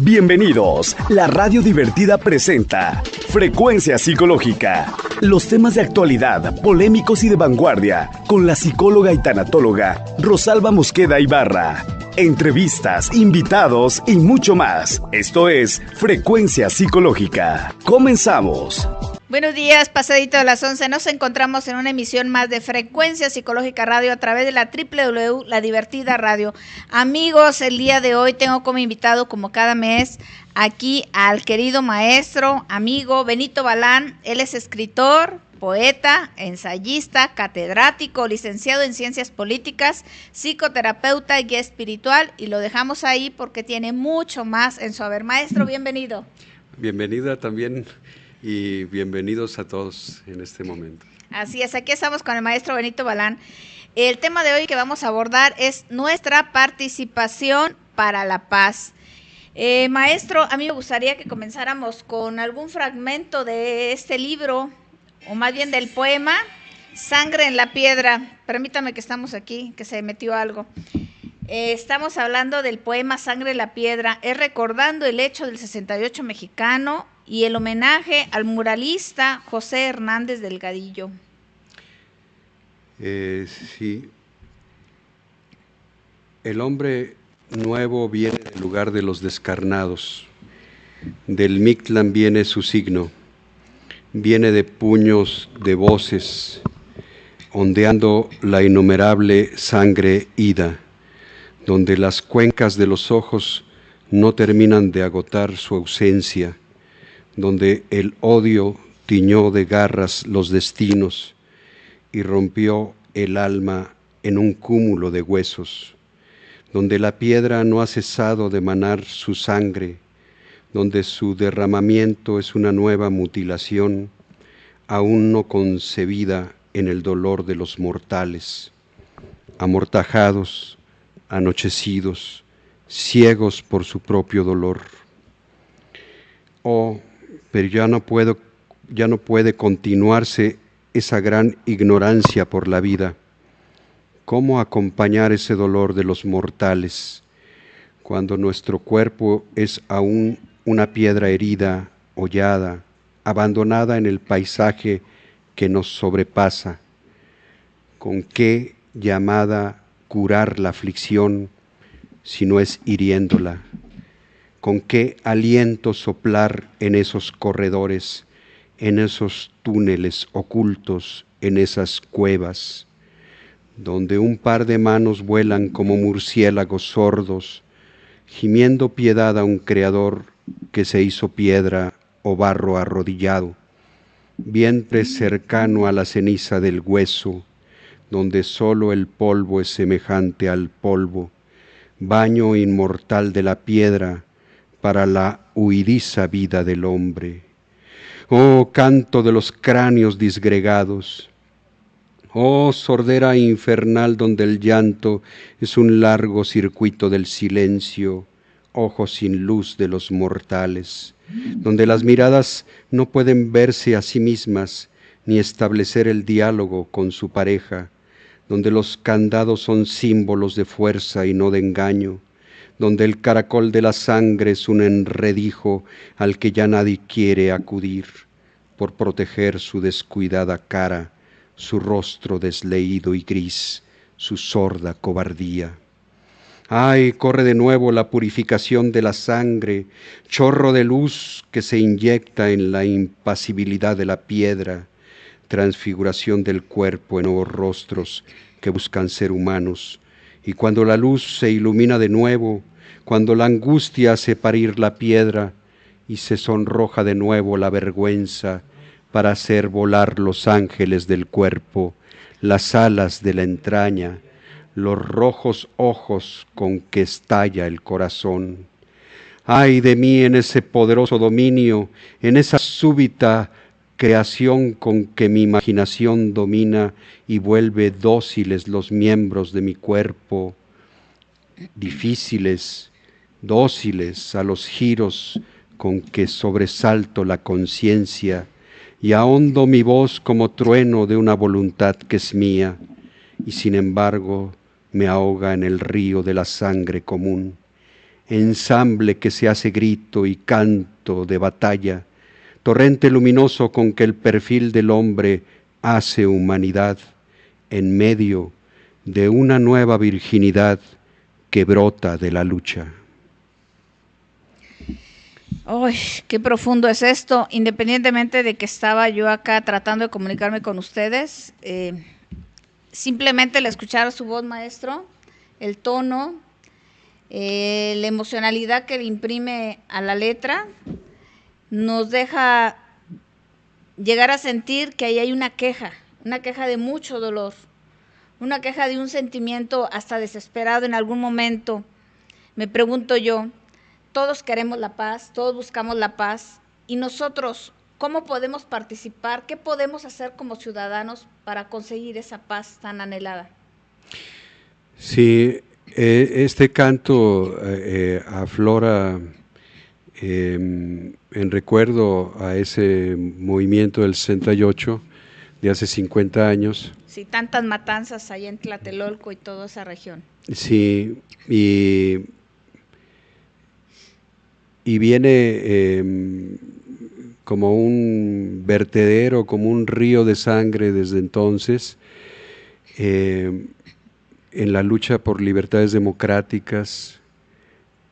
Bienvenidos. La radio divertida presenta Frecuencia Psicológica. Los temas de actualidad, polémicos y de vanguardia, con la psicóloga y tanatóloga Rosalba Mosqueda Ibarra. Entrevistas, invitados y mucho más. Esto es Frecuencia Psicológica. Comenzamos. Buenos días, pasadito de las 11, nos encontramos en una emisión más de Frecuencia Psicológica Radio a través de la www, La Divertida Radio. Amigos, el día de hoy tengo como invitado, como cada mes, aquí al querido maestro, amigo Benito Balán. Él es escritor, poeta, ensayista, catedrático, licenciado en Ciencias Políticas, psicoterapeuta y guía espiritual, y lo dejamos ahí porque tiene mucho más en su haber. Maestro, bienvenido. Bienvenida también. Y bienvenidos a todos en este momento. Así es, aquí estamos con el maestro Benito Balán. El tema de hoy que vamos a abordar es nuestra participación para la paz. Maestro, a mí me gustaría que comenzáramos con algún fragmento de este libro, o más bien del poema, Sangre en la Piedra. Permítame que estamos aquí, que se metió algo. Estamos hablando del poema Sangre en la Piedra, es recordando el hecho del 68 mexicano y el homenaje al muralista José Hernández Delgadillo. Sí. El hombre nuevo viene del lugar de los descarnados. Del Mictlán viene su signo. Viene de puños, de voces, ondeando la innumerable sangre ida, donde las cuencas de los ojos no terminan de agotar su ausencia, donde el odio tiñó de garras los destinos y rompió el alma en un cúmulo de huesos, donde la piedra no ha cesado de manar su sangre, donde su derramamiento es una nueva mutilación, aún no concebida en el dolor de los mortales, amortajados, anochecidos, ciegos por su propio dolor. Oh, pero ya no puede continuarse esa gran ignorancia por la vida. ¿Cómo acompañar ese dolor de los mortales cuando nuestro cuerpo es aún una piedra herida, hollada, abandonada en el paisaje que nos sobrepasa? ¿Con qué llamada curar la aflicción si no es hiriéndola? ¿Con qué aliento soplar en esos corredores, en esos túneles ocultos, en esas cuevas, donde un par de manos vuelan como murciélagos sordos, gimiendo piedad a un creador que se hizo piedra o barro arrodillado, vientre cercano a la ceniza del hueso, donde solo el polvo es semejante al polvo, baño inmortal de la piedra, para la huidiza vida del hombre? Oh, canto de los cráneos disgregados, oh, sordera infernal donde el llanto es un largo circuito del silencio, ojo sin luz de los mortales, donde las miradas no pueden verse a sí mismas ni establecer el diálogo con su pareja, donde los candados son símbolos de fuerza y no de engaño, donde el caracol de la sangre es un enredijo al que ya nadie quiere acudir por proteger su descuidada cara, su rostro desleído y gris, su sorda cobardía. ¡Ay, corre de nuevo la purificación de la sangre, chorro de luz que se inyecta en la impasibilidad de la piedra, transfiguración del cuerpo en nuevos rostros que buscan ser humanos! Y cuando la luz se ilumina de nuevo, cuando la angustia hace parir la piedra y se sonroja de nuevo la vergüenza para hacer volar los ángeles del cuerpo, las alas de la entraña, los rojos ojos con que estalla el corazón. ¡Ay de mí en ese poderoso dominio, en esa súbita creación con que mi imaginación domina y vuelve dóciles los miembros de mi cuerpo, difíciles, dóciles a los giros con que sobresalto la conciencia y ahondo mi voz como trueno de una voluntad que es mía y sin embargo me ahoga en el río de la sangre común, ensamble que se hace grito y canto de batalla, torrente luminoso con que el perfil del hombre hace humanidad en medio de una nueva virginidad que brota de la lucha. ¡Ay, qué profundo es esto! Independientemente de que estaba yo acá tratando de comunicarme con ustedes, simplemente el escuchar su voz, maestro, el tono, la emocionalidad que le imprime a la letra, nos deja llegar a sentir que ahí hay una queja de mucho dolor, una queja de un sentimiento hasta desesperado en algún momento. Me pregunto yo, todos queremos la paz, todos buscamos la paz, y nosotros, ¿cómo podemos participar? ¿Qué podemos hacer como ciudadanos para conseguir esa paz tan anhelada? Sí, este canto aflora en recuerdo a ese movimiento del 68 de hace 50 años. Sí, tantas matanzas allá en Tlatelolco y toda esa región. Sí, y viene como un vertedero, como un río de sangre desde entonces, en la lucha por libertades democráticas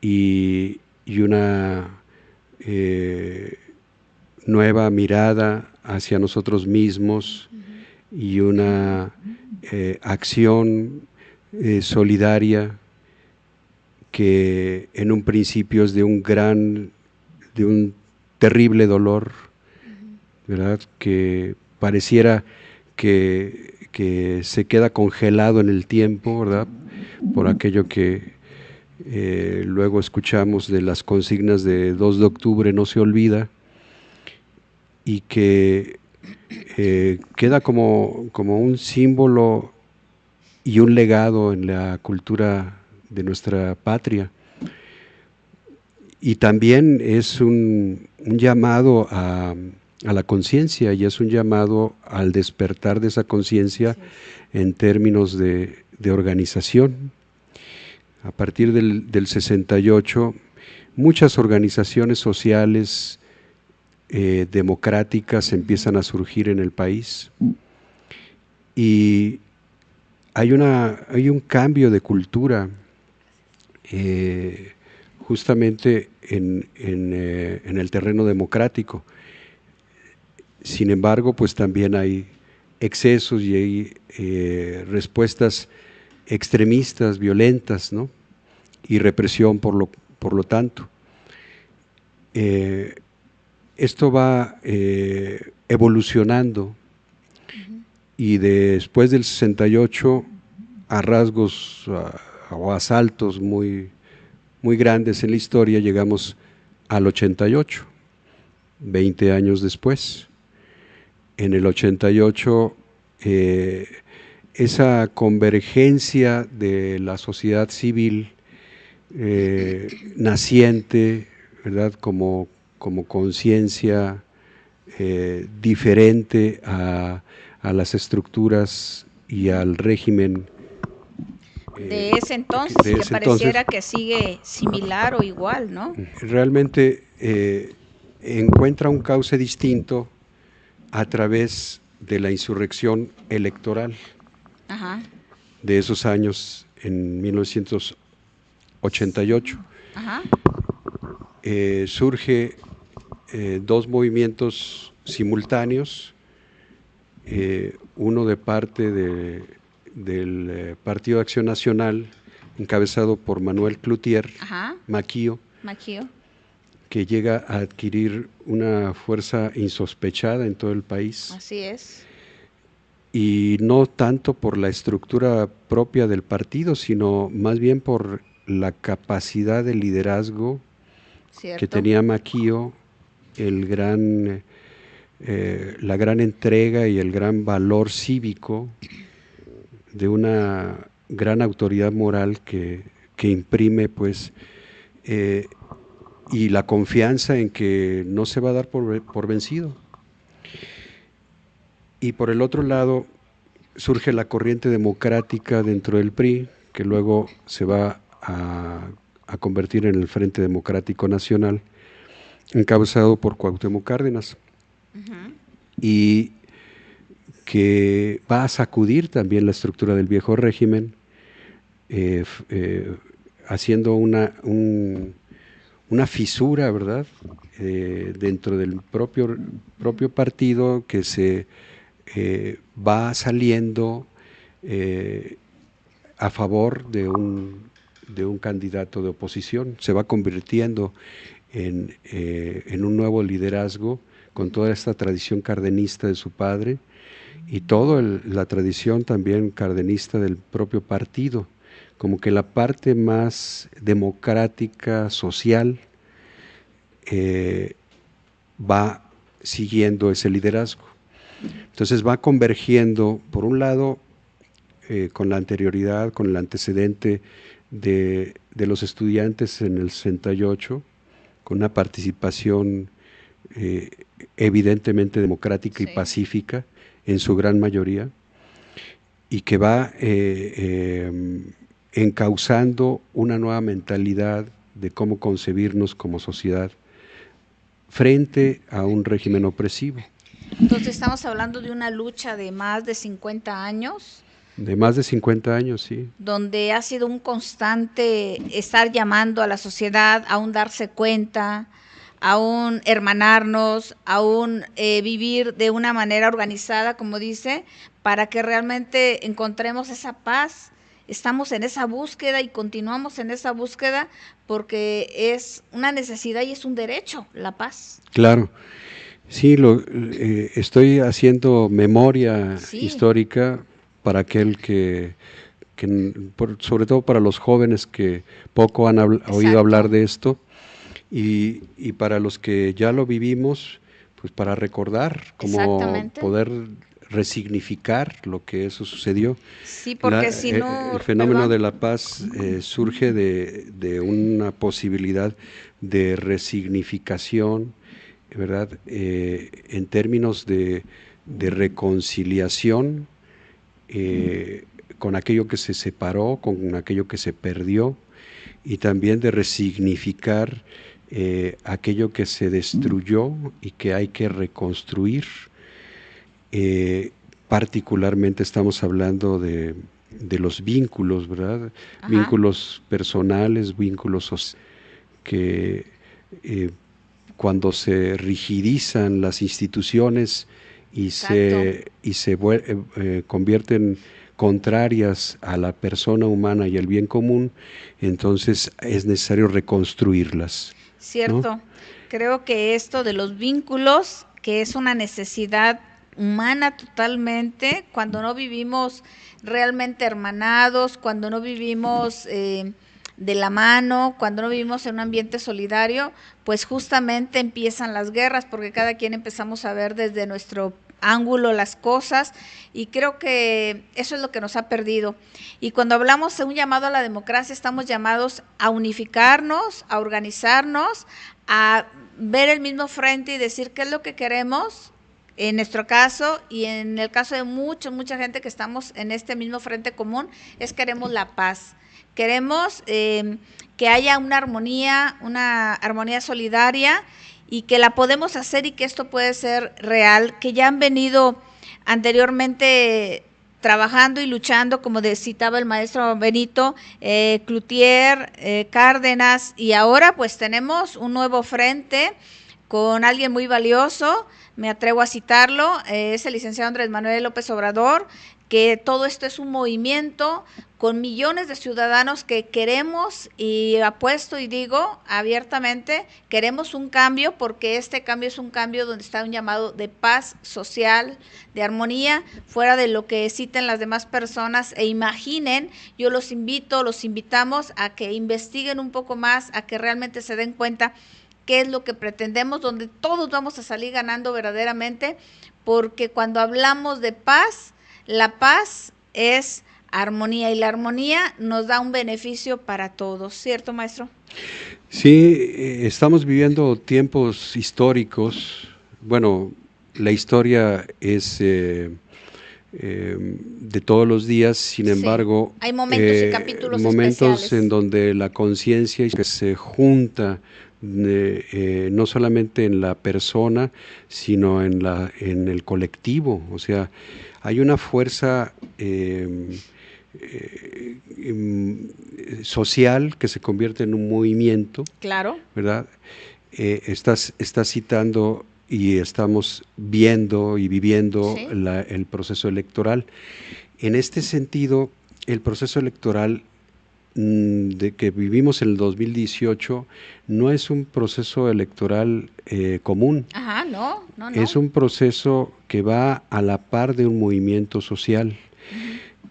y una nueva mirada hacia nosotros mismos y una acción solidaria que en un principio es de un terrible dolor, ¿verdad? Que pareciera que se queda congelado en el tiempo, ¿verdad? Por aquello que luego escuchamos de las consignas de 2 de octubre, no se olvida, y que queda como un símbolo y un legado en la cultura de nuestra patria. Y también es un llamado a la conciencia, y es un llamado al despertar de esa conciencia en términos de organización. A partir del 68, muchas organizaciones sociales democráticas empiezan a surgir en el país, y hay un cambio de cultura justamente en el terreno democrático. Sin embargo, pues también hay excesos y hay respuestas extremistas, violentas, ¿no? Y represión por lo tanto. Esto va evolucionando, y después del 68, a rasgos o a saltos muy grandes en la historia, llegamos al 88, 20 años después. En el 88, esa convergencia de la sociedad civil naciente, ¿verdad? Como conciencia diferente a las estructuras y al régimen de ese entonces, que pareciera que sigue similar o igual, ¿no? Realmente encuentra un cauce distinto a través de la insurrección electoral. Ajá. De esos años, en 1988. Ajá. Surge 2 movimientos simultáneos, uno de parte del Partido de Acción Nacional, encabezado por Manuel Cloutier, Maquío, que llega a adquirir una fuerza insospechada en todo el país. Así es. Y no tanto por la estructura propia del partido, sino más bien por la capacidad de liderazgo que tenía Maquío, la gran entrega y el gran valor cívico de una gran autoridad moral que imprime, pues, y la confianza en que no se va a dar por vencido. Y por el otro lado surge la corriente democrática dentro del PRI, que luego se va a a convertir en el Frente Democrático Nacional, encabezado por Cuauhtémoc Cárdenas, y que va a sacudir también la estructura del viejo régimen, haciendo una fisura, ¿verdad?, dentro del propio partido, que se va saliendo a favor de un candidato de oposición. Se va convirtiendo en un nuevo liderazgo con toda esta tradición cardenista de su padre y toda la tradición también cardenista del propio partido, como que la parte más democrática, social, va siguiendo ese liderazgo. Entonces va convergiendo, por un lado, con la anterioridad, con el antecedente de los estudiantes en el 68, con una participación evidentemente democrática y pacífica en su gran mayoría, y que va encauzando una nueva mentalidad de cómo concebirnos como sociedad frente a un régimen opresivo. Entonces estamos hablando de una lucha de más de 50 años. De más de 50 años, sí. Donde ha sido un constante estar llamando a la sociedad a un darse cuenta, a un hermanarnos, a un vivir de una manera organizada, como dice, para que realmente encontremos esa paz. Estamos en esa búsqueda y continuamos en esa búsqueda porque es una necesidad y es un derecho, la paz. Claro. Sí, estoy haciendo memoria histórica para aquel que sobre todo para los jóvenes que poco han oído hablar de esto, y para los que ya lo vivimos, pues para recordar, como poder resignificar lo que eso sucedió. Sí, porque si no... El fenómeno de la paz surge de una posibilidad de resignificación, ¿verdad?, en términos de reconciliación con aquello que se separó, con aquello que se perdió, y también de resignificar aquello que se destruyó y que hay que reconstruir. Particularmente estamos hablando de los vínculos, ¿verdad? Ajá. Vínculos personales, vínculos que cuando se rigidizan las instituciones y se convierten contrarias a la persona humana y al bien común, entonces es necesario reconstruirlas. Cierto. ¿No? Creo que esto de los vínculos, que es una necesidad humana totalmente, cuando no vivimos realmente hermanados, cuando no vivimos de la mano, cuando no vivimos en un ambiente solidario, pues justamente empiezan las guerras, porque cada quien empezamos a ver desde nuestro ángulo las cosas, y creo que eso es lo que nos ha perdido. Y cuando hablamos de un llamado a la democracia, estamos llamados a unificarnos, a organizarnos, a ver el mismo frente y decir qué es lo que queremos. En nuestro caso y en el caso de mucha gente que estamos en este mismo frente común, queremos la paz. Queremos que haya una armonía solidaria, y que la podemos hacer y que esto puede ser real, que ya han venido anteriormente trabajando y luchando, como citaba el maestro Benito, Cloutier, Cárdenas, y ahora pues tenemos un nuevo frente con alguien muy valioso, me atrevo a citarlo, es el licenciado Andrés Manuel López Obrador, que todo esto es un movimiento con millones de ciudadanos que queremos, y apuesto y digo abiertamente, queremos un cambio, porque este cambio es un cambio donde está un llamado de paz social, de armonía, fuera de lo que citen las demás personas e imaginen. Yo los invitamos a que investiguen un poco más, a que realmente se den cuenta qué es lo que pretendemos, donde todos vamos a salir ganando verdaderamente, porque cuando hablamos de paz, la paz es armonía, y la armonía nos da un beneficio para todos, ¿cierto, maestro? Sí, estamos viviendo tiempos históricos. Bueno, la historia es de todos los días. Sin embargo, hay momentos y capítulos momentos especiales en donde la conciencia se junta, no solamente en la persona, sino en el colectivo. O sea, hay una fuerza social que se convierte en un movimiento. Claro. ¿Verdad? Estás citando y estamos viendo y viviendo Sí. el proceso electoral. En este sentido, el proceso electoral de que vivimos en el 2018 no es un proceso electoral común. Ajá, no. Es un proceso que va a la par de un movimiento social.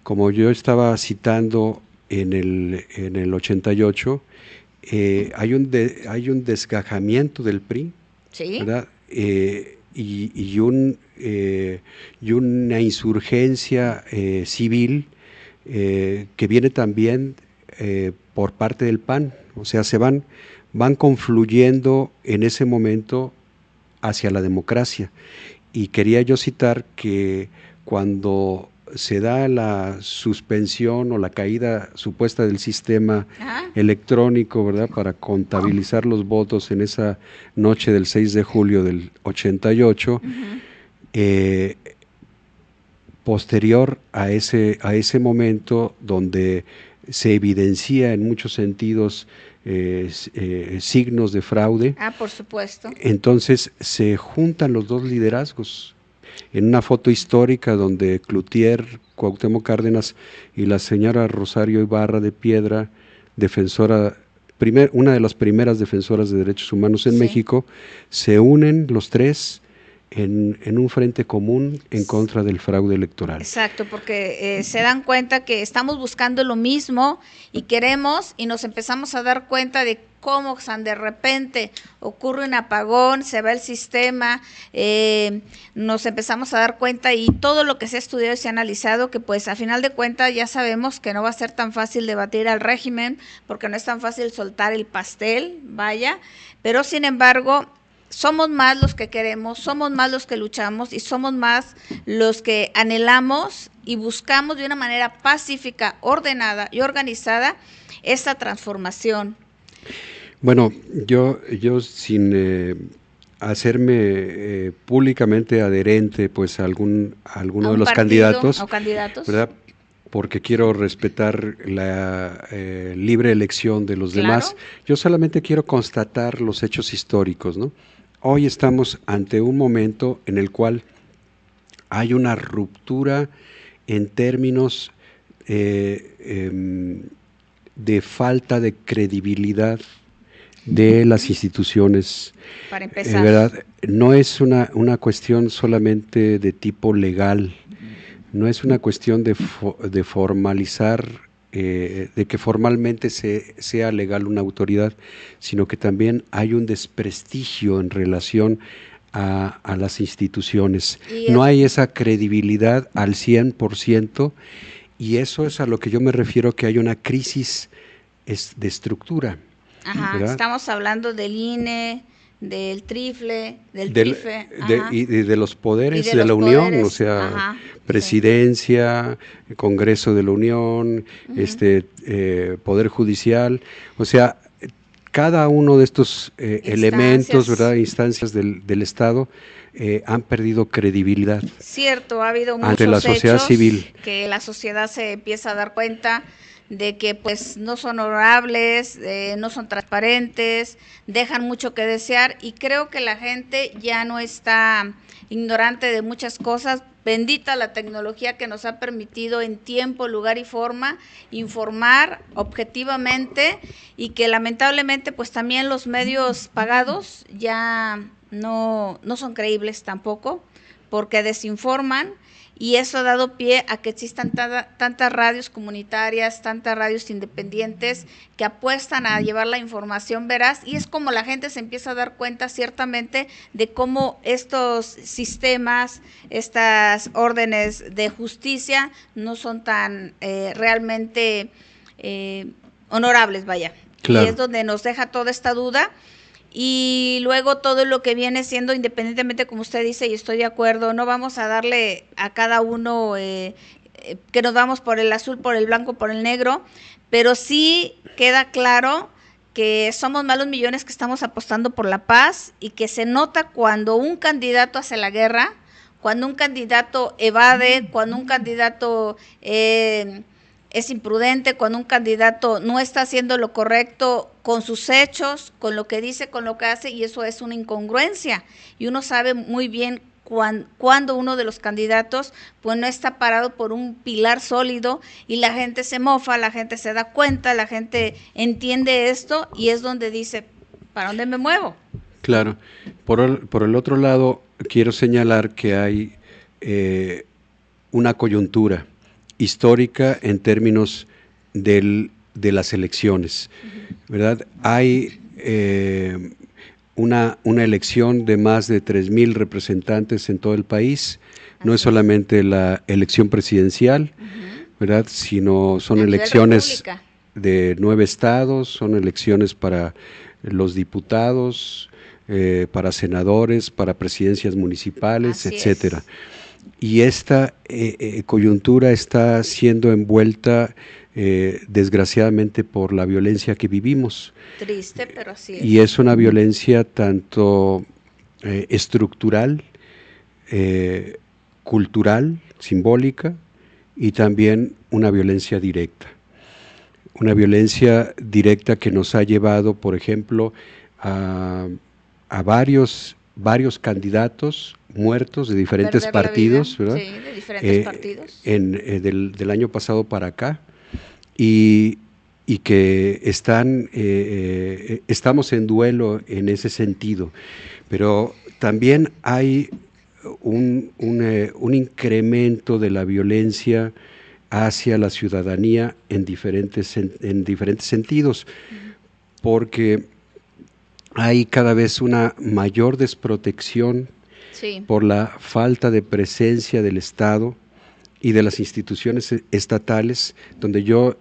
Como yo estaba citando en el 88, hay un desgajamiento del PRI, sí, ¿verdad? Y una insurgencia civil que viene también por parte del PAN. O sea, van confluyendo en ese momento hacia la democracia. Y quería yo citar que cuando se da la suspensión o la caída supuesta del sistema electrónico, ¿verdad?, para contabilizar los votos en esa noche del 6 de julio del 88, posterior a ese momento donde se evidencia en muchos sentidos signos de fraude. Por supuesto. Entonces se juntan los dos liderazgos en una foto histórica donde Cloutier, Cuauhtémoc Cárdenas y la señora Rosario Ibarra de Piedra, defensora, una de las primeras defensoras de derechos humanos en México, se unen los tres en un frente común en contra del fraude electoral. Exacto, porque se dan cuenta que estamos buscando lo mismo y queremos, y nos empezamos a dar cuenta de cómo de repente ocurre un apagón, se va el sistema, nos empezamos a dar cuenta, y todo lo que se ha estudiado y se ha analizado, que pues a final de cuentas ya sabemos que no va a ser tan fácil debatir al régimen, porque no es tan fácil soltar el pastel, vaya, pero sin embargo somos más los que queremos, somos más los que luchamos y somos más los que anhelamos y buscamos de una manera pacífica, ordenada y organizada esta transformación. Bueno, yo sin hacerme públicamente adherente pues a alguno de los candidatos, ¿verdad?, porque quiero respetar la libre elección de los demás, yo solamente quiero constatar los hechos históricos, ¿no? Hoy estamos ante un momento en el cual hay una ruptura en términos de falta de credibilidad de las instituciones. Para empezar. ¿Verdad? No es una cuestión solamente de tipo legal, no es una cuestión de formalizar, de que formalmente sea legal una autoridad, sino que también hay un desprestigio en relación a las instituciones. No hay esa credibilidad al 100%, y eso es a lo que yo me refiero, que hay una crisis de estructura. Ajá, estamos hablando del INE, del TRIFLE, y de los poderes de la Unión, o sea, presidencia, Congreso de la Unión, Poder Judicial, o sea, cada uno de estos elementos, ¿verdad?, instancias del Estado han perdido credibilidad. Cierto, ha habido muchos ante la sociedad hechos civil, que la sociedad se empieza a dar cuenta de que pues no son honorables, no son transparentes, dejan mucho que desear, y creo que la gente ya no está ignorante de muchas cosas. Bendita la tecnología que nos ha permitido en tiempo, lugar y forma informar objetivamente, y que lamentablemente pues también los medios pagados ya no son creíbles tampoco, porque desinforman. Y eso ha dado pie a que existan tantas radios comunitarias, tantas radios independientes que apuestan a llevar la información veraz, y es como la gente se empieza a dar cuenta ciertamente de cómo estos sistemas, estas órdenes de justicia no son tan realmente honorables, vaya. Claro. Y es donde nos deja toda esta duda. y luego todo lo que viene siendo, independientemente, como usted dice, y estoy de acuerdo, no vamos a darle a cada uno que nos vamos por el azul, por el blanco, por el negro, pero sí queda claro que somos más los millones que estamos apostando por la paz, y que se nota cuando un candidato hace la guerra, cuando un candidato evade, cuando un candidato es imprudente, cuando un candidato no está haciendo lo correcto con sus hechos, con lo que dice, con lo que hace, y eso es una incongruencia. Y uno sabe muy bien cuando uno de los candidatos pues no está parado por un pilar sólido, y la gente se mofa, la gente se da cuenta, la gente entiende esto, y es donde dice, ¿para dónde me muevo? Claro. Por el otro lado, quiero señalar que hay una coyuntura histórica en términos de las elecciones, ¿verdad? Hay una elección de más de 3,000 representantes en todo el país. No es solamente la elección presidencial, ¿verdad? Sino son elecciones de 9 estados, son elecciones para los diputados, para senadores, para presidencias municipales, etcétera. Y esta coyuntura está siendo envuelta desgraciadamente por la violencia que vivimos. Triste, pero así es. Y es una violencia tanto estructural, cultural, simbólica, y también una violencia directa. Una violencia directa que nos ha llevado, por ejemplo, a varios candidatos muertos de diferentes partidos, ¿verdad? Sí, de diferentes partidos. Del año pasado para acá, y que estamos en duelo en ese sentido, pero también hay un incremento de la violencia hacia la ciudadanía en diferentes sentidos, porque hay cada vez una mayor desprotección por la falta de presencia del Estado y de las instituciones estatales, donde yo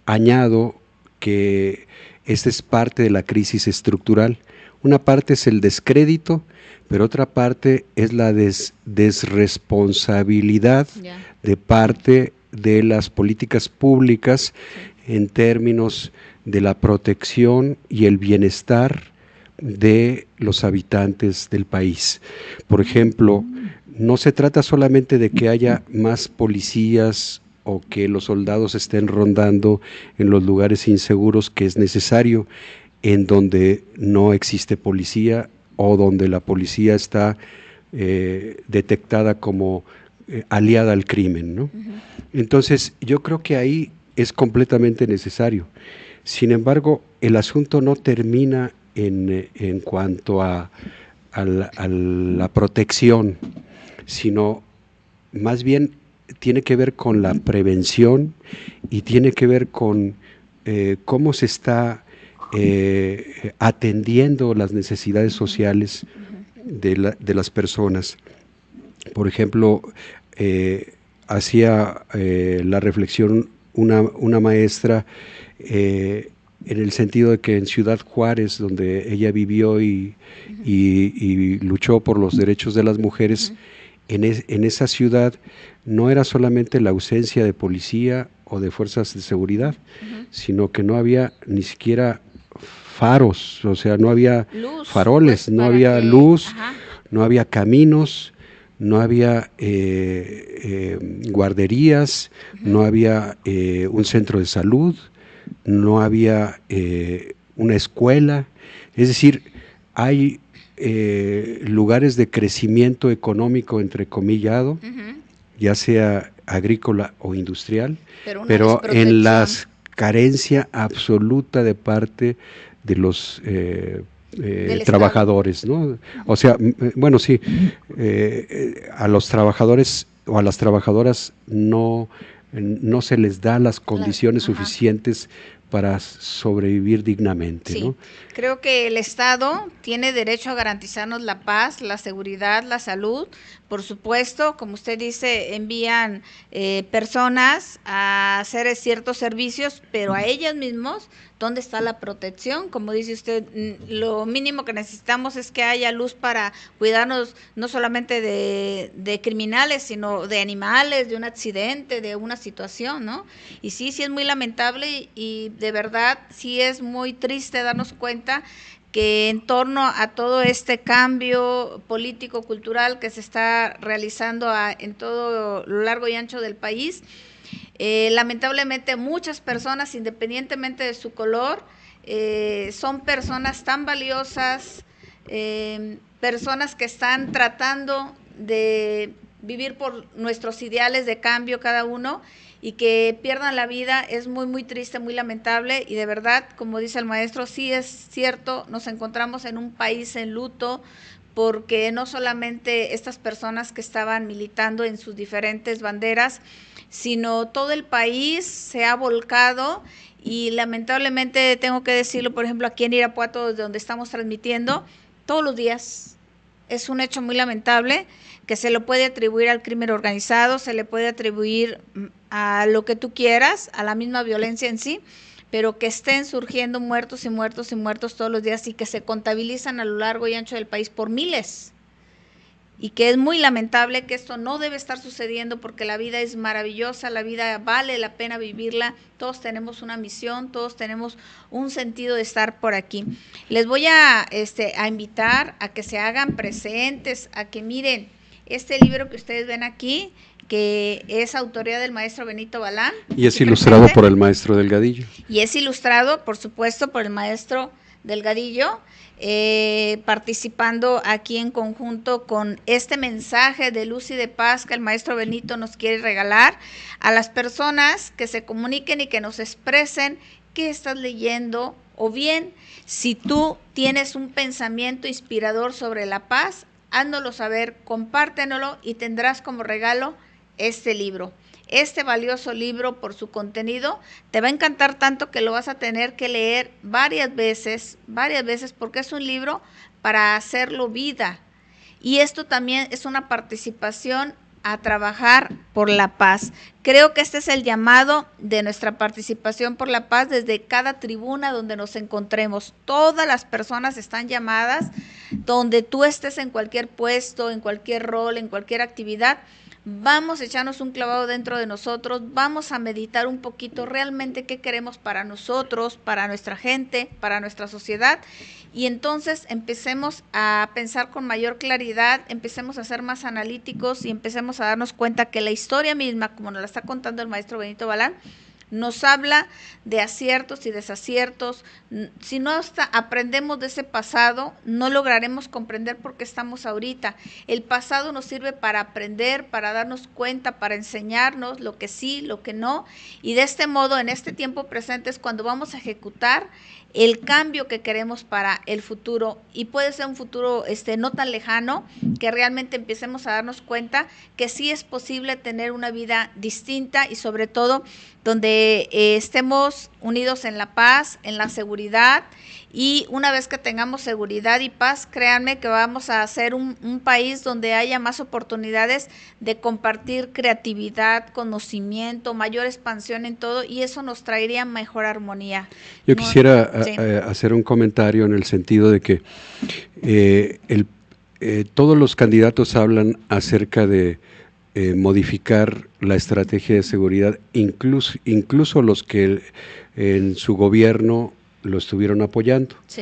añado que esta es parte de la crisis estructural. Una parte es el descrédito, pero otra parte es la desresponsabilidad de parte de las políticas públicas en términos de la protección y el bienestar de los habitantes del país. Por ejemplo, no se trata solamente de que haya más policías o que los soldados estén rondando en los lugares inseguros, que es necesario, en donde no existe policía o donde la policía está detectada como aliada al crimen, ¿no? Entonces, yo creo que ahí es completamente necesario. Sin embargo, el asunto no termina en cuanto a la protección, sino más bien tiene que ver con la prevención y tiene que ver con cómo se está atendiendo las necesidades sociales de las personas. Por ejemplo, hacía la reflexión una maestra en el sentido de que en Ciudad Juárez, donde ella vivió y luchó por los derechos de las mujeres, en esa ciudad no era solamente la ausencia de policía o de fuerzas de seguridad, sino que no había ni siquiera faros, o sea, no había faroles, pues, no había luz, no había caminos, no había guarderías, no había un centro de salud, no había una escuela. Es decir, hay lugares de crecimiento económico entrecomillado, ya sea agrícola o industrial, pero en la carencia absoluta de parte de los trabajadores, ¿no? O sea, bueno, sí, a los trabajadores o a las trabajadoras no se les da las condiciones suficientes para sobrevivir dignamente, Sí, ¿no? creo que el Estado tiene derecho a garantizarnos la paz, la seguridad, la salud. Por supuesto, como usted dice, envían personas a hacer ciertos servicios, pero a ellas mismos, ¿dónde está la protección? Como dice usted, lo mínimo que necesitamos es que haya luz para cuidarnos no solamente de criminales, sino de animales, de un accidente, de una situación, ¿no? Y sí es muy lamentable y de verdad sí es muy triste darnos cuenta que en torno a todo este cambio político, cultural que se está realizando en todo lo largo y ancho del país, lamentablemente muchas personas, independientemente de su color, son personas tan valiosas, personas que están tratando de vivir por nuestros ideales de cambio cada uno, y que pierdan la vida es muy, muy triste, muy lamentable, y de verdad, como dice el maestro, sí es cierto, nos encontramos en un país en luto, porque no solamente estas personas que estaban militando en sus diferentes banderas, sino todo el país se ha volcado, y lamentablemente tengo que decirlo, por ejemplo, aquí en Irapuato, desde donde estamos transmitiendo, todos los días es un hecho muy lamentable, que se lo puede atribuir al crimen organizado, se le puede atribuir a lo que tú quieras, a la misma violencia en sí, pero que estén surgiendo muertos y muertos y muertos todos los días, y que se contabilizan a lo largo y ancho del país por miles. Y que es muy lamentable, que esto no debe estar sucediendo, porque la vida es maravillosa, la vida vale la pena vivirla, todos tenemos una misión, todos tenemos un sentido de estar por aquí. Les voy a invitar a que se hagan presentes, a que miren este libro que ustedes ven aquí, que es autoría del maestro Benito Balán. Y es ilustrado por el maestro Delgadillo. Y es ilustrado, por supuesto, por el maestro Delgadillo, participando aquí en conjunto con este mensaje de luz y de paz que el maestro Benito nos quiere regalar a las personas que se comuniquen y que nos expresen qué estás leyendo, o bien, si tú tienes un pensamiento inspirador sobre la paz, háznoslo saber, compártenlo, y tendrás como regalo este libro. Este valioso libro, por su contenido, te va a encantar tanto que lo vas a tener que leer varias veces, porque es un libro para hacerlo vida. Y esto también es una participación a trabajar por la paz. Creo que este es el llamado de nuestra participación por la paz desde cada tribuna donde nos encontremos. Todas las personas están llamadas, donde tú estés, en cualquier puesto, en cualquier rol, en cualquier actividad. Vamos a echarnos un clavado dentro de nosotros, vamos a meditar un poquito realmente qué queremos para nosotros, para nuestra gente, para nuestra sociedad, y entonces empecemos a pensar con mayor claridad, empecemos a ser más analíticos y empecemos a darnos cuenta que la historia misma, como nos la está contando el maestro Benito Balán, nos habla de aciertos y desaciertos. Si no aprendemos de ese pasado, no lograremos comprender por qué estamos ahorita. El pasado nos sirve para aprender, para darnos cuenta, para enseñarnos lo que sí, lo que no, y de este modo, en este tiempo presente, es cuando vamos a ejecutar el cambio que queremos para el futuro, y puede ser un futuro no tan lejano, que realmente empecemos a darnos cuenta que sí es posible tener una vida distinta, y sobre todo donde estemos unidos en la paz, en la seguridad, y una vez que tengamos seguridad y paz, créanme que vamos a ser un país donde haya más oportunidades de compartir creatividad, conocimiento, mayor expansión en todo, y eso nos traería mejor armonía. Yo quisiera hacer un comentario en el sentido de que todos los candidatos hablan acerca de modificar la estrategia de seguridad, incluso los que en su gobierno lo estuvieron apoyando. Sí.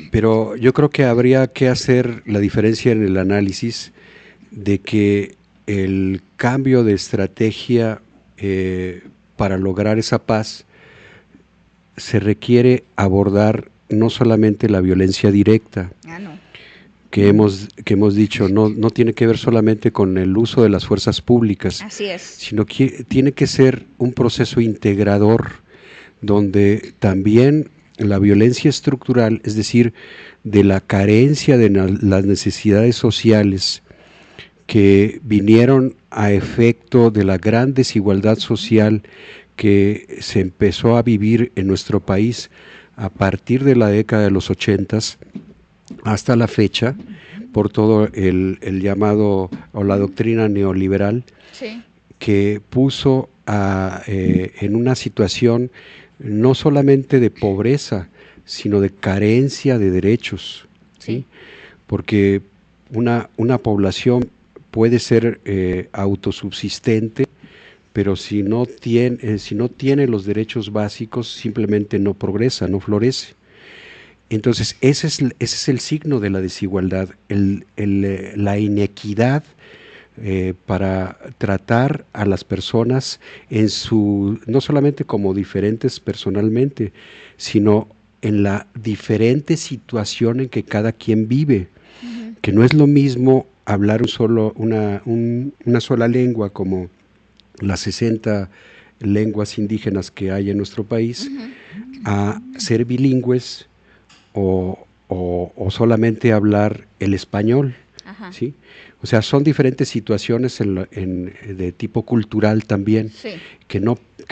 Pero yo creo que habría que hacer la diferencia en el análisis de que el cambio de estrategia para lograr esa paz se requiere abordar no solamente la violencia directa, que hemos dicho, no tiene que ver solamente con el uso de las fuerzas públicas, así es, sino que tiene que ser un proceso integrador, donde también la violencia estructural, es decir, de la carencia de las necesidades sociales que vinieron a efecto de la gran desigualdad social que se empezó a vivir en nuestro país a partir de la década de los 80s hasta la fecha, por todo el llamado o la doctrina neoliberal, Sí. que puso en una situación no solamente de pobreza, sino de carencia de derechos, ¿sí? Sí. Porque una población puede ser autosubsistente, pero si no tiene los derechos básicos, simplemente no progresa, no florece. Entonces, ese es el signo de la desigualdad, la inequidad para tratar a las personas no solamente como diferentes personalmente, sino en la diferente situación en que cada quien vive, que no es lo mismo hablar una sola lengua como las 60 lenguas indígenas que hay en nuestro país, a ser bilingües o solamente hablar el español, Ajá. ¿sí? O sea, son diferentes situaciones de tipo cultural también, Sí. que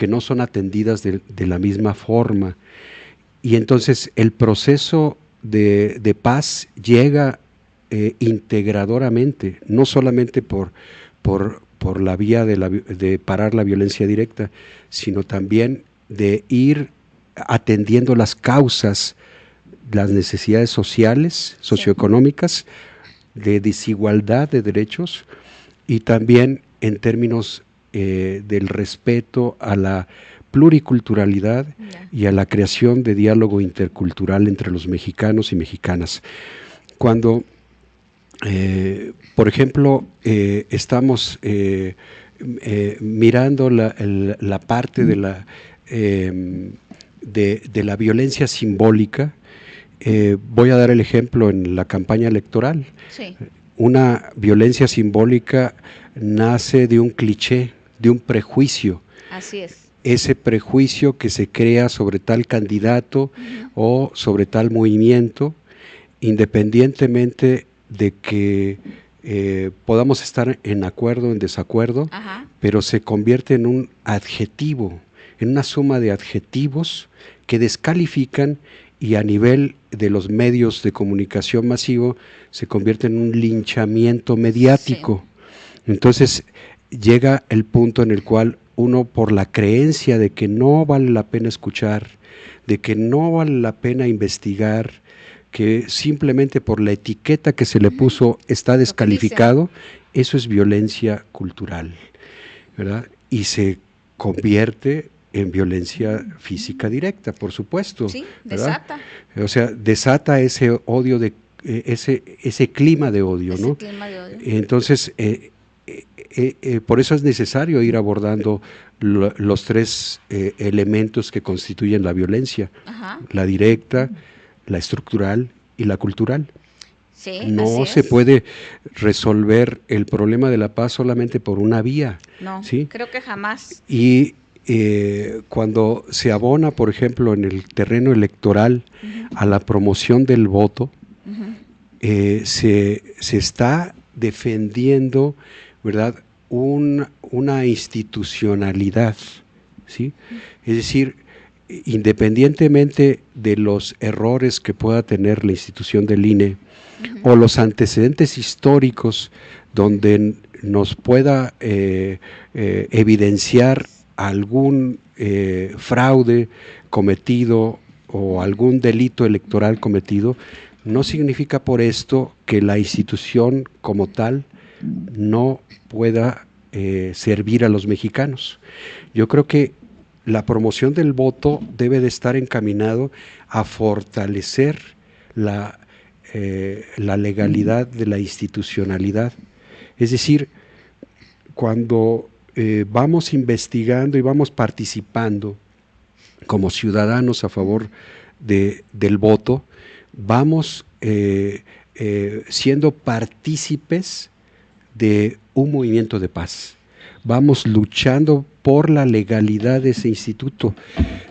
no son atendidas de la misma forma. Y entonces el proceso de paz llega integradoramente, no solamente por la vía de parar la violencia directa, sino también de ir atendiendo las causas, las necesidades sociales, socioeconómicas, de desigualdad de derechos, y también en términos del respeto a la pluriculturalidad y a la creación de diálogo intercultural entre los mexicanos y mexicanas. Cuando, por ejemplo, estamos mirando la parte de la violencia simbólica, voy a dar el ejemplo en la campaña electoral. Sí. Una violencia simbólica nace de un cliché, de un prejuicio. Así es. Ese prejuicio que se crea sobre tal candidato o sobre tal movimiento, independientemente de que podamos estar en acuerdo o en desacuerdo, Ajá. pero se convierte en un adjetivo, en una suma de adjetivos que descalifican, y a nivel de los medios de comunicación masivo se convierte en un linchamiento mediático. Sí. Entonces llega el punto en el cual uno, por la creencia de que no vale la pena escuchar, de que no vale la pena investigar, que simplemente por la etiqueta que se le puso está descalificado, eso es violencia cultural, ¿verdad? Y se convierte en violencia física directa, por supuesto. Sí, ¿verdad? desata. O sea, desata ese odio, ese clima de odio, ese ¿no? Clima de odio. Entonces, por eso es necesario ir abordando los tres elementos que constituyen la violencia: Ajá. La directa, la estructural y la cultural. Sí, no se puede resolver el problema de la paz solamente por una vía. No, ¿sí? Creo que jamás. Y cuando se abona, por ejemplo, en el terreno electoral a la promoción del voto, se está defendiendo, ¿verdad?, una institucionalidad, ¿sí? Es decir, independientemente de los errores que pueda tener la institución del INE o los antecedentes históricos donde nos pueda evidenciar algún fraude cometido o algún delito electoral cometido, no significa por esto que la institución como tal no pueda servir a los mexicanos. Yo creo que la promoción del voto debe de estar encaminado a fortalecer la legalidad de la institucionalidad. Es decir, cuando vamos investigando y vamos participando como ciudadanos a favor del voto, vamos siendo partícipes de un movimiento de paz. Vamos luchando por la legalidad de ese instituto,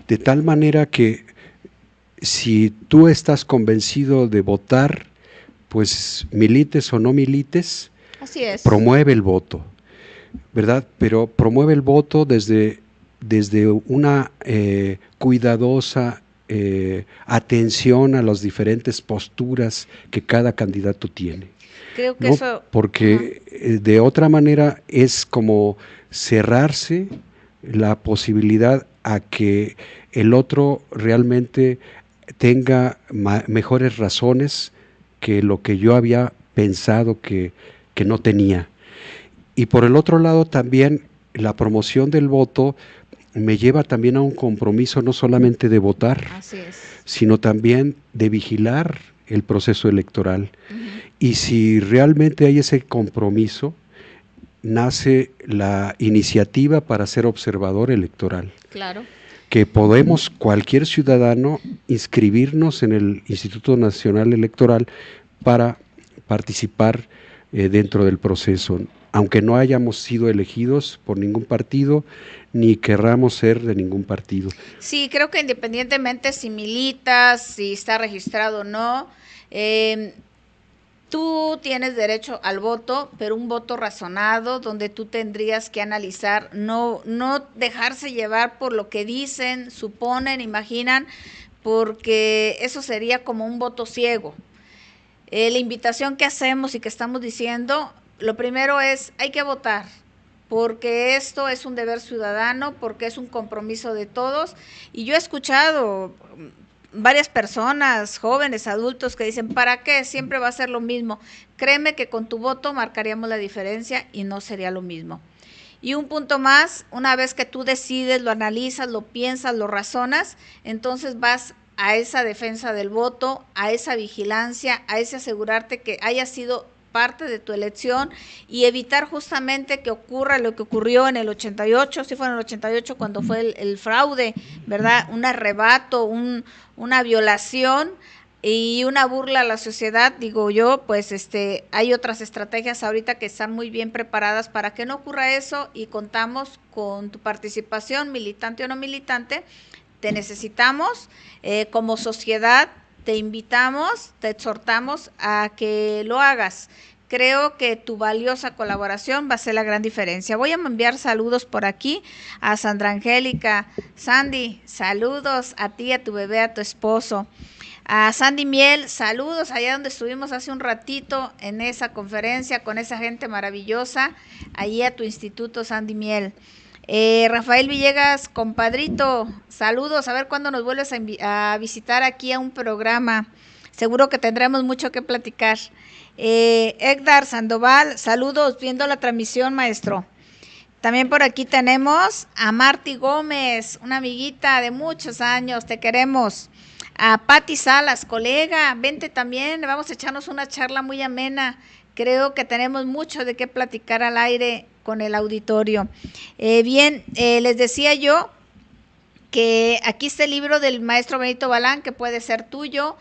de tal manera que si tú estás convencido de votar, pues milites o no milites, así es, promueve el voto, ¿verdad? Pero promueve el voto desde desde una cuidadosa atención a las diferentes posturas que cada candidato tiene. Creo que ¿no? eso... Porque de otra manera es como cerrarse la posibilidad a que el otro realmente tenga mejores razones que lo que yo había pensado que no tenía. Y por el otro lado también la promoción del voto me lleva también a un compromiso no solamente de votar, Así es. sino también de vigilar el proceso electoral. Y si realmente hay ese compromiso, nace la iniciativa para ser observador electoral. Claro. Que podemos, cualquier ciudadano, inscribirnos en el Instituto Nacional Electoral para participar dentro del proceso, aunque no hayamos sido elegidos por ningún partido, ni querramos ser de ningún partido. Sí, creo que independientemente si militas, si está registrado o no, tú tienes derecho al voto, pero un voto razonado, donde tú tendrías que analizar, no dejarse llevar por lo que dicen, suponen, imaginan, porque eso sería como un voto ciego. La invitación que hacemos y que estamos diciendo, lo primero es, hay que votar, porque esto es un deber ciudadano, porque es un compromiso de todos, y yo he escuchado varias personas, jóvenes, adultos, que dicen, ¿para qué? Siempre va a ser lo mismo. Créeme que con tu voto marcaríamos la diferencia y no sería lo mismo. Y un punto más, una vez que tú decides, lo analizas, lo piensas, lo razonas, entonces vas a esa defensa del voto, a esa vigilancia, a ese asegurarte que haya sido parte de tu elección y evitar justamente que ocurra lo que ocurrió en el 88, sí fue en el 88 cuando fue el fraude, ¿verdad? Un arrebato, una violación y una burla a la sociedad, digo yo, pues hay otras estrategias ahorita que están muy bien preparadas para que no ocurra eso y contamos con tu participación, militante o no militante. Te necesitamos como sociedad, te invitamos, te exhortamos a que lo hagas. Creo que tu valiosa colaboración va a ser la gran diferencia. Voy a enviar saludos por aquí a Sandra Angélica. Sandy, saludos a ti, a tu bebé, a tu esposo. A Sandy Miel, saludos allá donde estuvimos hace un ratito en esa conferencia con esa gente maravillosa. Allí a tu instituto, Sandy Miel. Rafael Villegas, compadrito, saludos, a ver cuándo nos vuelves a visitar aquí a un programa, seguro que tendremos mucho que platicar. Edgar Sandoval, saludos, viendo la transmisión, maestro. También por aquí tenemos a Marty Gómez, una amiguita de muchos años, te queremos. A Patti Salas, colega, vente también, vamos a echarnos una charla muy amena. Creo que tenemos mucho de qué platicar al aire con el auditorio. Les decía yo que aquí está el libro del maestro Benito Balán, que puede ser tuyo.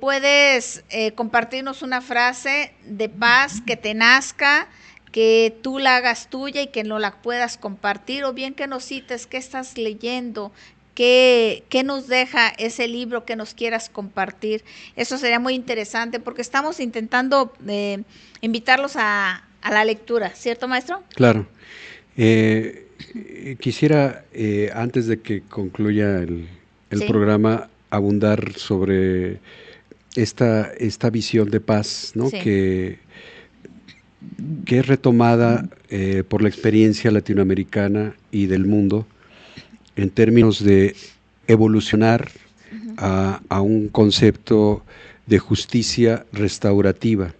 Puedes compartirnos una frase de paz que te nazca, que tú la hagas tuya y que no la puedas compartir, o bien que nos cites qué estás leyendo, ¿Qué nos deja ese libro que nos quieras compartir? Eso sería muy interesante porque estamos intentando invitarlos a la lectura, ¿cierto, maestro? Claro. Quisiera, antes de que concluya el ¿sí? programa, abundar sobre esta visión de paz, ¿no? Sí. que es retomada por la experiencia latinoamericana y del mundo, en términos de evolucionar a un concepto de justicia restaurativa.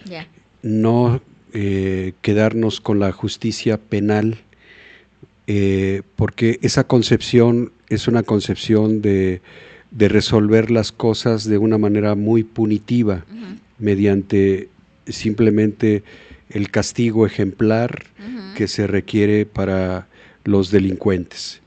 Yeah. No quedarnos con la justicia penal, porque esa concepción es una concepción de resolver las cosas de una manera muy punitiva, mediante simplemente el castigo ejemplar que se requiere para los delincuentes.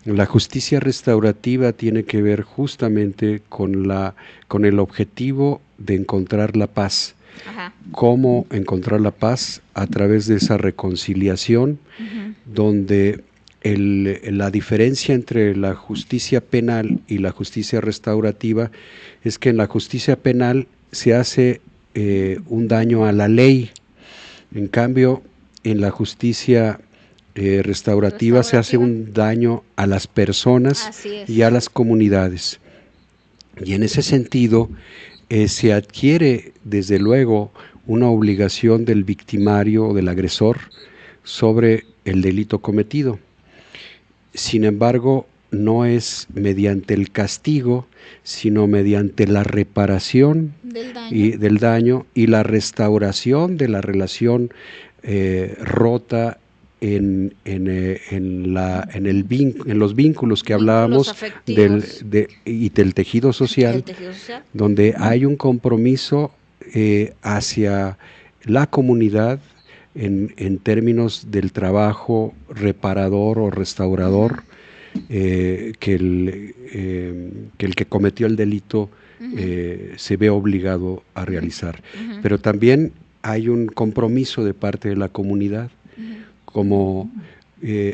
La justicia restaurativa tiene que ver justamente con el objetivo de encontrar la paz. Ajá. ¿Cómo encontrar la paz? A través de esa reconciliación, donde la diferencia entre la justicia penal y la justicia restaurativa es que en la justicia penal se hace un daño a la ley. En cambio, en la justicia restaurativa se hace un daño a las personas y a las comunidades. Y en ese sentido se adquiere desde luego una obligación del victimario o del agresor sobre el delito cometido. Sin embargo, no es mediante el castigo, sino mediante la reparación del daño y la restauración de la relación rota en los vínculos que hablábamos y del tejido social, donde hay un compromiso hacia la comunidad en términos del trabajo reparador o restaurador que el que cometió el delito se ve obligado a realizar. Pero también hay un compromiso de parte de la comunidad, como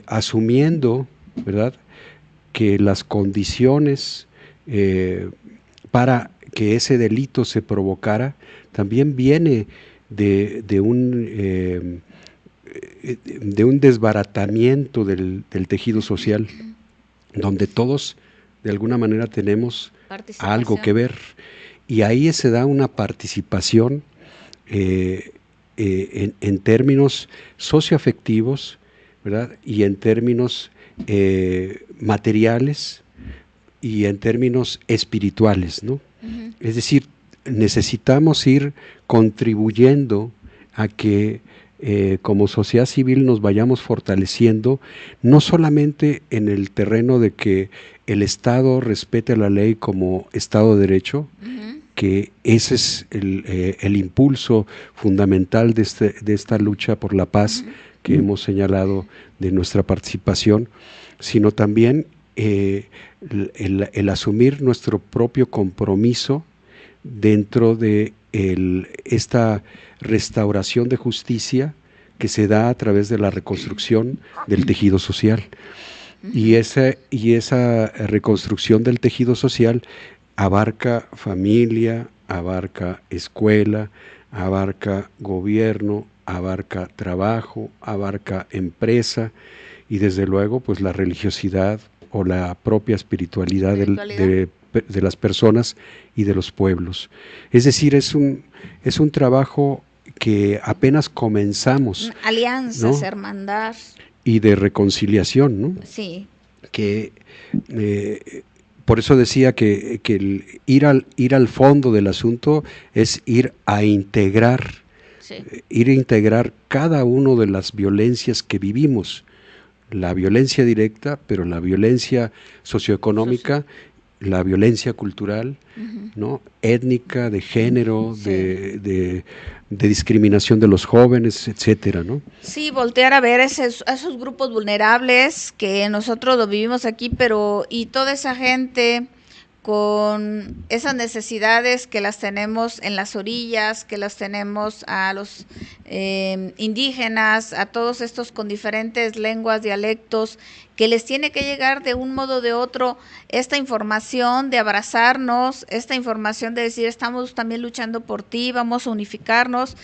asumiendo, ¿verdad?, que las condiciones para que ese delito se provocara también viene de un desbaratamiento del tejido social, donde todos de alguna manera tenemos algo que ver, y ahí se da una participación en términos socioafectivos, ¿verdad?, y en términos materiales y en términos espirituales, ¿no? Es decir, necesitamos ir contribuyendo a que como sociedad civil nos vayamos fortaleciendo, no solamente en el terreno de que el Estado respete la ley como Estado de Derecho, que ese es el impulso fundamental de esta lucha por la paz que hemos señalado de nuestra participación, sino también el asumir nuestro propio compromiso dentro de esta restauración de justicia que se da a través de la reconstrucción del tejido social. Y esa reconstrucción del tejido social abarca familia, abarca escuela, abarca gobierno, abarca trabajo, abarca empresa y desde luego pues la religiosidad o la propia espiritualidad de las personas y de los pueblos. Es decir, es un trabajo que apenas comenzamos. Alianzas, ¿no?, hermandad. Y de reconciliación, ¿no? Sí. Que por eso decía que el ir al fondo del asunto es ir a integrar, ir a integrar cada una de las violencias que vivimos, la violencia directa, pero la violencia socioeconómica, la violencia cultural, ¿no?, étnica, de género, de discriminación de los jóvenes, etcétera, ¿no? Sí, voltear a ver esos grupos vulnerables que nosotros lo vivimos aquí, pero y toda esa gente con esas necesidades que las tenemos en las orillas, que las tenemos a los indígenas, a todos estos con diferentes lenguas, dialectos, que les tiene que llegar de un modo o de otro esta información de abrazarnos, esta información de decir estamos también luchando por ti, vamos a unificarnos.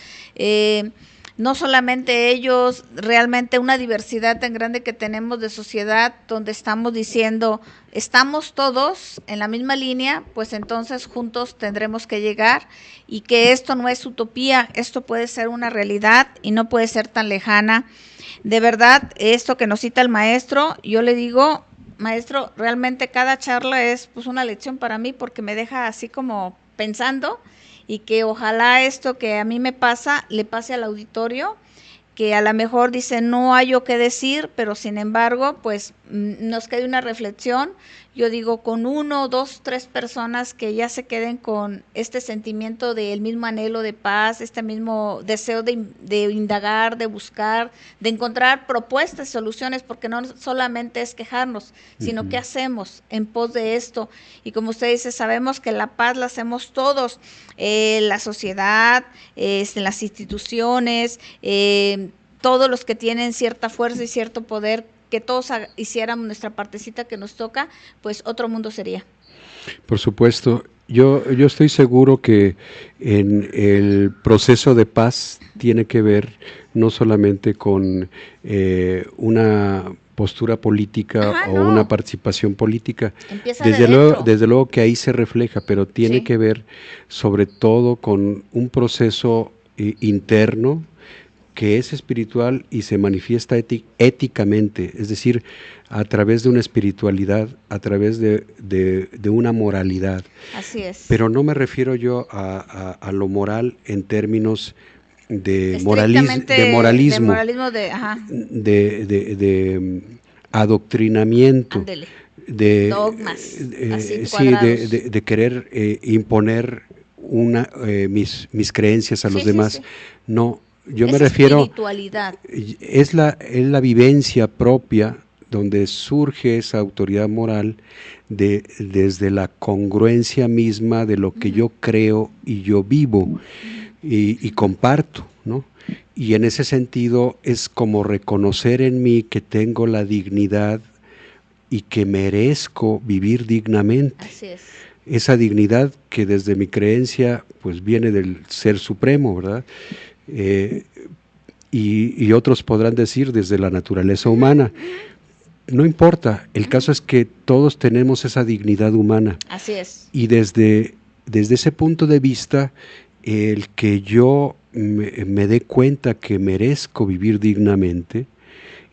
No solamente ellos, realmente una diversidad tan grande que tenemos de sociedad donde estamos diciendo, estamos todos en la misma línea, pues entonces juntos tendremos que llegar y que esto no es utopía, esto puede ser una realidad y no puede ser tan lejana. De verdad, esto que nos cita el maestro, yo le digo, maestro, realmente cada charla es pues una lección para mí porque me deja así como pensando y que ojalá esto que a mí me pasa, le pase al auditorio, que a lo mejor dice no hay yo qué decir, pero sin embargo, pues nos quede una reflexión. Yo digo, con 1, 2, 3 personas que ya se queden con este sentimiento del mismo anhelo de paz, este mismo deseo de indagar, de buscar, de encontrar propuestas y soluciones, porque no solamente es quejarnos, sino qué hacemos en pos de esto. Y como usted dice, sabemos que la paz la hacemos todos, la sociedad, las instituciones, todos los que tienen cierta fuerza y cierto poder, que todos hiciéramos nuestra partecita que nos toca, pues otro mundo sería. Por supuesto. Yo estoy seguro que en el proceso de paz tiene que ver no solamente con una postura política o una participación política. Empieza desde luego que ahí se refleja, pero tiene que ver sobre todo con un proceso interno que es espiritual y se manifiesta éticamente, es decir, a través de una espiritualidad, a través de una moralidad. Así es. Pero no me refiero yo a lo moral en términos de moralismo, de adoctrinamiento, Ándele. de dogmas, de querer imponer mis creencias a los demás. No, yo me refiero, espiritualidad. Es la vivencia propia donde surge esa autoridad moral desde la congruencia misma de lo que yo creo y yo vivo y comparto, ¿no? Y en ese sentido es como reconocer en mí que tengo la dignidad y que merezco vivir dignamente. Así es. Esa dignidad que desde mi creencia pues viene del Ser Supremo, ¿verdad? Y otros podrán decir desde la naturaleza humana. No importa, el caso es que todos tenemos esa dignidad humana. Así es. Y desde ese punto de vista, el que yo me dé cuenta que merezco vivir dignamente,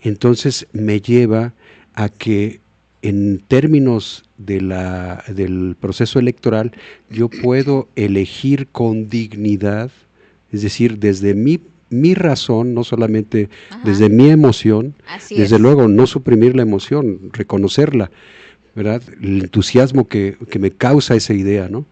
entonces me lleva a que en términos del proceso electoral yo puedo elegir con dignidad, es decir, desde mi razón, no solamente desde mi emoción, desde luego no suprimir la emoción, reconocerla, ¿verdad? El entusiasmo que me causa esa idea, ¿no?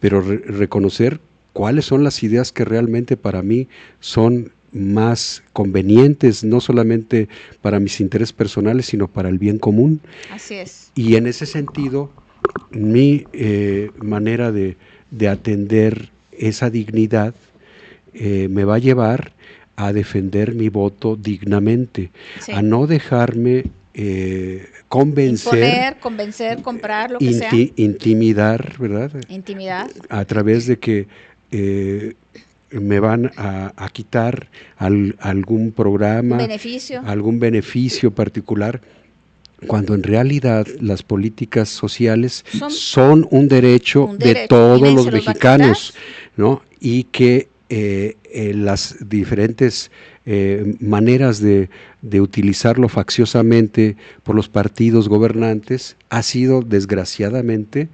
Pero reconocer cuáles son las ideas que realmente para mí son más convenientes, no solamente para mis intereses personales, sino para el bien común. Así es. Y en ese sentido, mi manera de atender esa dignidad me va a llevar a defender mi voto dignamente, a no dejarme convencer, imponer, convencer, comprar, lo que sea. Intimidar, ¿verdad? Intimidar. A través de que me van a quitar algún programa, algún beneficio particular, cuando en realidad las políticas sociales son un derecho de todos los mexicanos, ¿no? Y que las diferentes maneras de utilizarlo facciosamente por los partidos gobernantes ha sido desgraciadamente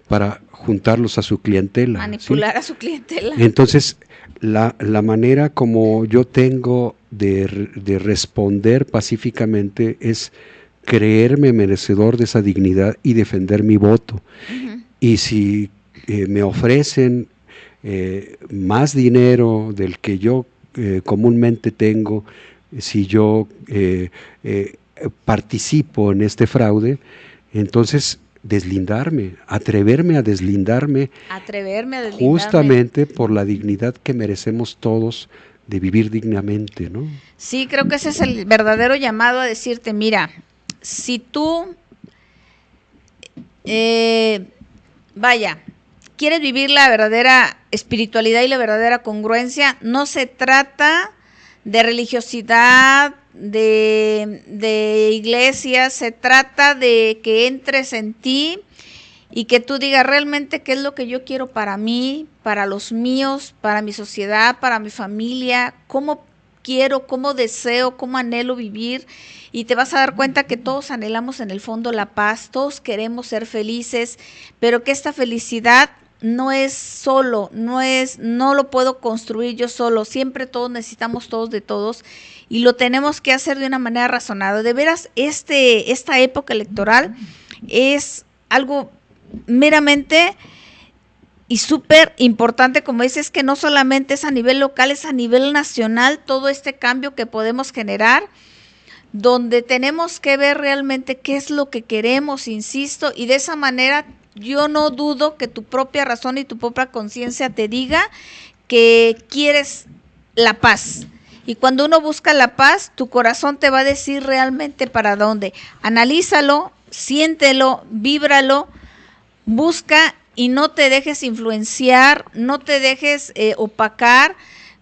para juntarlos a su clientela. Manipular a su clientela. Entonces, la manera como yo tengo de responder pacíficamente es creerme merecedor de esa dignidad y defender mi voto. Y si me ofrecen más dinero del que yo comúnmente tengo, si yo participo en este fraude, entonces atreverme a deslindarme justamente por la dignidad que merecemos todos de vivir dignamente, ¿no? Sí, creo que ese es el verdadero llamado a decirte, mira, si tú quieres vivir la verdadera espiritualidad y la verdadera congruencia, no se trata de religiosidad, de iglesia, se trata de que entres en ti y que tú digas realmente qué es lo que yo quiero para mí, para los míos, para mi sociedad, para mi familia, cómo quiero, cómo deseo, cómo anhelo vivir, y te vas a dar cuenta que todos anhelamos en el fondo la paz, todos queremos ser felices, pero que esta felicidad no es solo, no lo puedo construir yo solo, siempre todos necesitamos todos de todos y lo tenemos que hacer de una manera razonada. De veras, esta época electoral es algo meramente y súper importante, como dices, que no solamente es a nivel local, es a nivel nacional, todo este cambio que podemos generar, donde tenemos que ver realmente qué es lo que queremos, insisto, y de esa manera yo no dudo que tu propia razón y tu propia conciencia te diga que quieres la paz. Y cuando uno busca la paz, tu corazón te va a decir realmente para dónde. Analízalo, siéntelo, víbralo, busca y no te dejes influenciar, no te dejes opacar,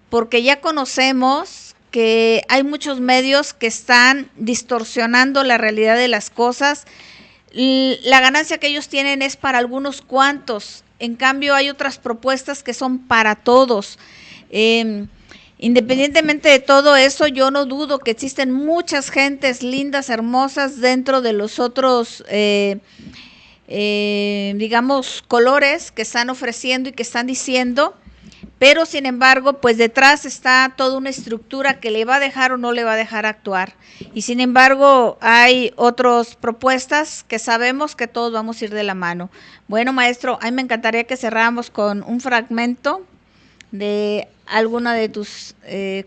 porque ya conocemos que hay muchos medios que están distorsionando la realidad de las cosas. La ganancia que ellos tienen es para algunos cuantos, en cambio hay otras propuestas que son para todos. Independientemente de todo eso, yo no dudo que existen muchas gentes lindas, hermosas dentro de los otros digamos, colores que están ofreciendo y que están diciendo, pero sin embargo, pues detrás está toda una estructura que le va a dejar o no le va a dejar actuar. Y sin embargo, hay otras propuestas que sabemos que todos vamos a ir de la mano. Bueno, maestro, a mí me encantaría que cerráramos con un fragmento de alguna de tus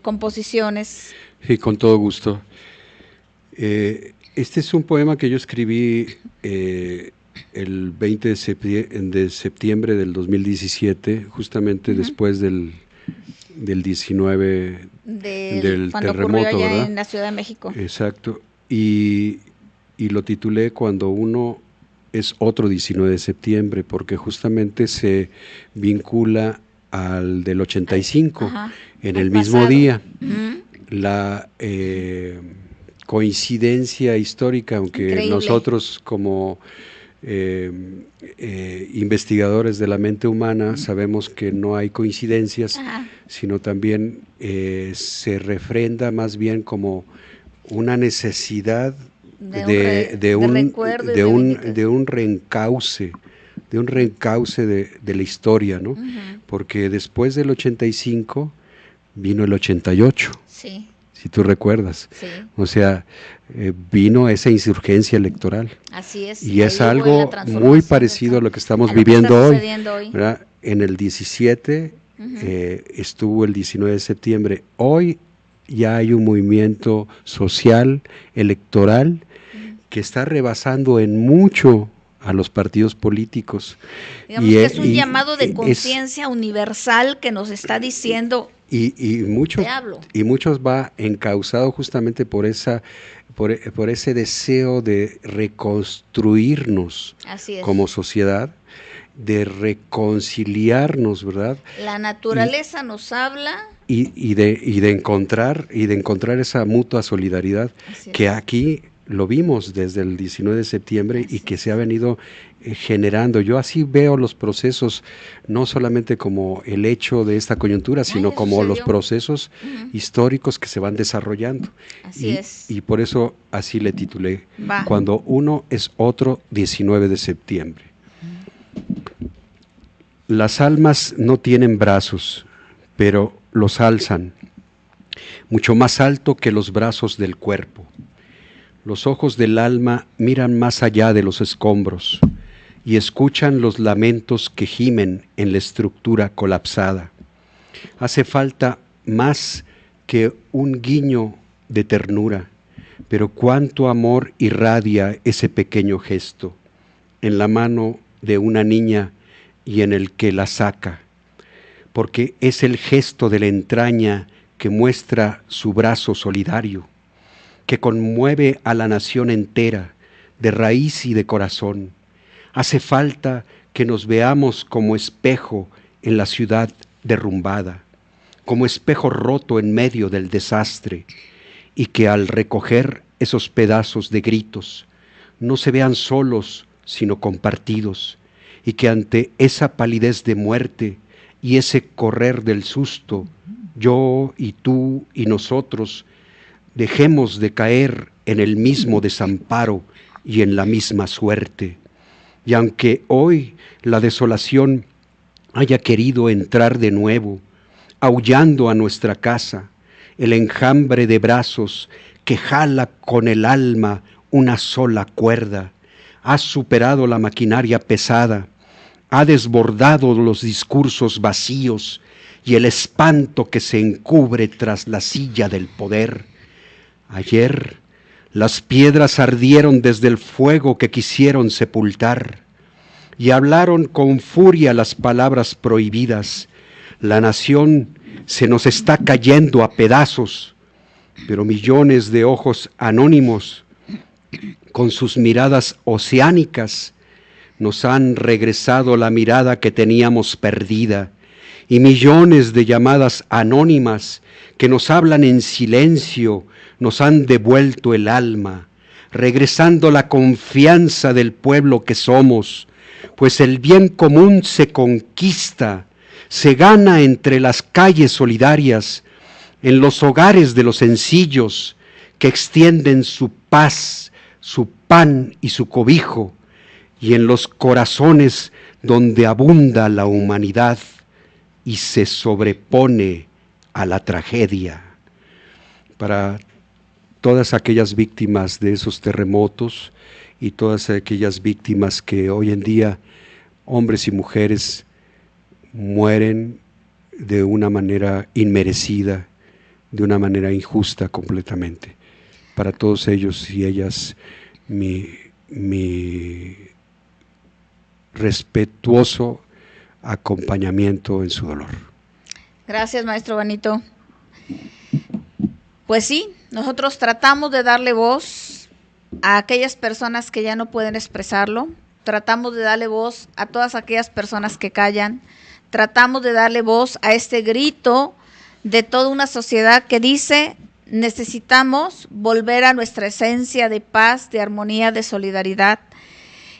composiciones. Sí, con todo gusto. Este es un poema que yo escribí el 20 de septiembre del 2017, justamente después del 19 del cuando terremoto, ocurrió allá, ¿verdad? en la Ciudad de México. Exacto. Y lo titulé Cuando uno es otro 19 de septiembre, porque justamente se vincula al del 85, en el mismo pasado día. La coincidencia histórica, aunque increíble. Nosotros como investigadores de la mente humana sabemos que no hay coincidencias, sino también se refrenda más bien como una necesidad de un reencauce, de la historia, ¿no? Porque después del 85 vino el 88. Sí. Si tú recuerdas. Sí. O sea, vino esa insurgencia electoral. Así es. Y es algo muy parecido a lo que estamos viviendo hoy. ¿Verdad? En el 17 estuvo el 19 de septiembre. Hoy ya hay un movimiento social, electoral, que está rebasando en mucho a los partidos políticos. Digamos que es un llamado de conciencia universal que nos está diciendo... Y muchos va encauzado justamente por ese deseo de reconstruirnos como sociedad, de reconciliarnos, ¿verdad? La naturaleza nos habla y de encontrar esa mutua solidaridad que aquí lo vimos desde el 19 de septiembre y que se ha venido generando. Yo así veo los procesos, no solamente como el hecho de esta coyuntura, sino como los procesos históricos que se van desarrollando. Y por eso así le titulé, Cuando uno es otro 19 de septiembre. Las almas no tienen brazos, pero los alzan, mucho más alto que los brazos del cuerpo. Los ojos del alma miran más allá de los escombros y escuchan los lamentos que gimen en la estructura colapsada. Hace falta más que un guiño de ternura, pero cuánto amor irradia ese pequeño gesto en la mano de una niña y en el que la saca, porque es el gesto de la entraña que muestra su brazo solidario, que conmueve a la nación entera, de raíz y de corazón. Hace falta que nos veamos como espejo en la ciudad derrumbada, como espejo roto en medio del desastre, y que al recoger esos pedazos de gritos, no se vean solos, sino compartidos, y que ante esa palidez de muerte y ese correr del susto, yo y tú y nosotros, dejemos de caer en el mismo desamparo y en la misma suerte. Y aunque hoy la desolación haya querido entrar de nuevo, aullando a nuestra casa, el enjambre de brazos que jala con el alma una sola cuerda, ha superado la maquinaria pesada, ha desbordado los discursos vacíos y el espanto que se encubre tras la silla del poder. Ayer las piedras ardieron desde el fuego que quisieron sepultar y hablaron con furia las palabras prohibidas. La nación se nos está cayendo a pedazos, pero millones de ojos anónimos con sus miradas oceánicas nos han regresado la mirada que teníamos perdida, y millones de llamadas anónimas que nos hablan en silencio nos han devuelto el alma, regresando la confianza del pueblo que somos, pues el bien común se conquista, se gana entre las calles solidarias, en los hogares de los sencillos que extienden su paz, su pan y su cobijo, y en los corazones donde abunda la humanidad y se sobrepone a la tragedia. Para todas aquellas víctimas de esos terremotos y todas aquellas víctimas que hoy en día, hombres y mujeres, mueren de una manera inmerecida, de una manera injusta completamente. Para todos ellos y ellas, mi respetuoso acompañamiento en su dolor. Gracias, maestro Benito. Pues sí, nosotros tratamos de darle voz a aquellas personas que ya no pueden expresarlo, tratamos de darle voz a todas aquellas personas que callan, tratamos de darle voz a este grito de toda una sociedad que dice: necesitamos volver a nuestra esencia de paz, de armonía, de solidaridad.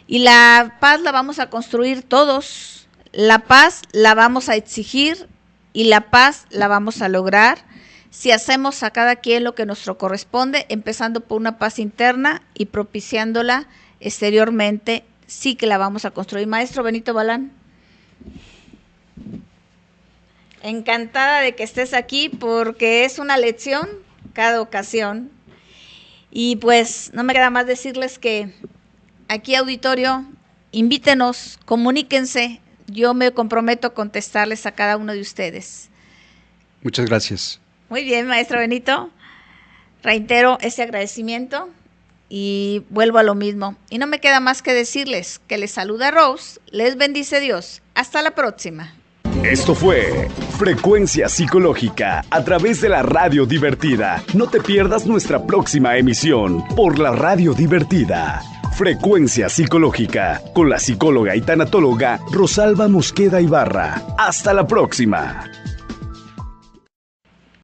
Y la paz la vamos a construir todos, la paz la vamos a exigir y la paz la vamos a lograr si hacemos a cada quien lo que nos corresponde, empezando por una paz interna y propiciándola exteriormente, sí que la vamos a construir. Maestro Benito Balán, encantada de que estés aquí porque es una lección cada ocasión. Y pues no me queda más decirles que aquí, auditorio, invítenos, comuníquense, yo me comprometo a contestarles a cada uno de ustedes. Muchas gracias. Muy bien, maestro Benito, reitero ese agradecimiento y vuelvo a lo mismo. Y no me queda más que decirles que les saluda Rose, les bendice Dios. Hasta la próxima. Esto fue Frecuencia Psicológica a través de la Radio Divertida. No te pierdas nuestra próxima emisión por la Radio Divertida. Frecuencia Psicológica con la psicóloga y tanatóloga Rosalba Mosqueda Ibarra. Hasta la próxima.